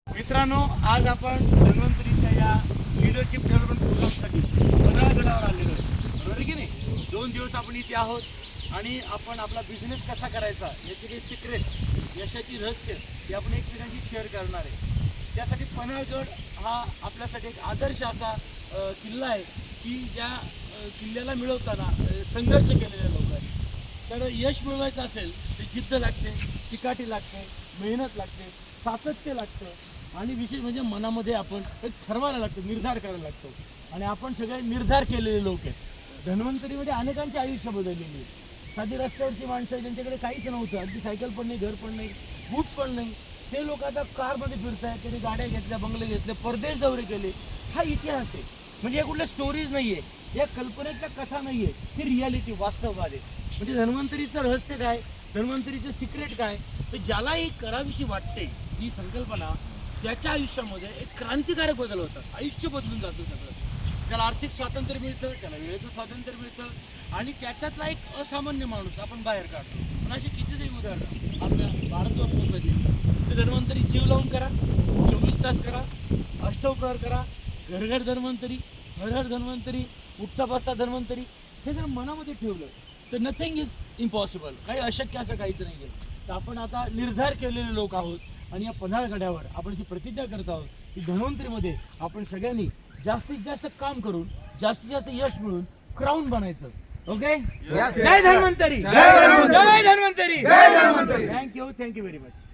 मित्रांनो, आज आपण धन्वंतरीच्या या लीडरशिप डेव्हलपमेंट प्रोग्रामसाठी पन्हाळगडावर आलेलो आहे, बरोबर आहे की नाही? 2 दिवस आपण इथे आहोत आणि आपण आपला बिझनेस कसा करायचा याचे काही सिक्रेट्स, यशाची रहस्य हे आपण एकमेकांशी शेअर करणार आहे. त्यासाठी पन्हाळगड हा आपल्यासाठी एक आदर्श असा किल्ला आहे की ज्या किल्ल्याला मिळवताना संघर्ष केलेले लोक आहेत. तर यश मिळवायचं असेल तर जिद्द लागते, चिकाटी लागते, मेहनत लागते, सातत्य लागतं आणि विशेष म्हणजे मनामध्ये आपण एक ठरवायला लागतं, निर्धार करायला लागतो. आणि आपण सगळे निर्धार केलेले लोक आहेत. धन्वंतरीमध्ये अनेकांचे आयुष्य बदललेली आहे. साधी रस्त्यावरची माणसं ज्यांच्याकडे काहीच नव्हतं, अगदी सायकल पण नाही, घर पण नाही, बूट पण नाही, ते लोक आता कारमध्ये फिरत आहेत, त्यांनी गाड्या घेतल्या, बंगले घेतले, परदेश दौरे केले. हा इतिहास आहे. म्हणजे या कुठल्या स्टोरीज नाही आहे, या कल्पनेच्या कथा नाही आहे, ही रियालिटी, वास्तववाद आहे. म्हणजे धन्वंतरीचं रहस्य काय, धन्वंतरीचं सिक्रेट काय, तर ज्याला ही करावीशी वाटते ही संकल्पना, त्याच्या आयुष्यामध्ये एक क्रांतिकारक बदल होतात. आयुष्य बदलून जातं सगळं. त्याला आर्थिक स्वातंत्र्य मिळतं, त्याला वेळेचं स्वातंत्र्य मिळतं आणि त्याच्यातला एक असामान्य माणूस आपण बाहेर काढतो. पण अशी कितीतरी उदाहरणं आपल्या भारतवर पसरली. ते धन्वंतरी जीव लावून करा, 24 तास करा, अष्टप्रहर करा, घर घर धन्वंतरी, हर हर धन्वंतरी, उठता बसता धन्वंतरी, हे जर मनामध्ये ठेवलं तर नथिंग इज इम्पॉसिबल. काही अशक्य असं काहीच नाही आहे. तर आपण आता निर्धार केलेले लोक आहोत आणि या पन्हाळगडावर आपण अशी प्रतिज्ञा करत आहोत की धन्वंतरीमध्ये आपण सगळ्यांनी जास्तीत जास्त काम करून जास्तीत जास्त यश मिळून क्राऊन बनायचं. ओके, जय धन्वंतरी, जय धन्वंतरी, थँक्यू व्हेरी मच.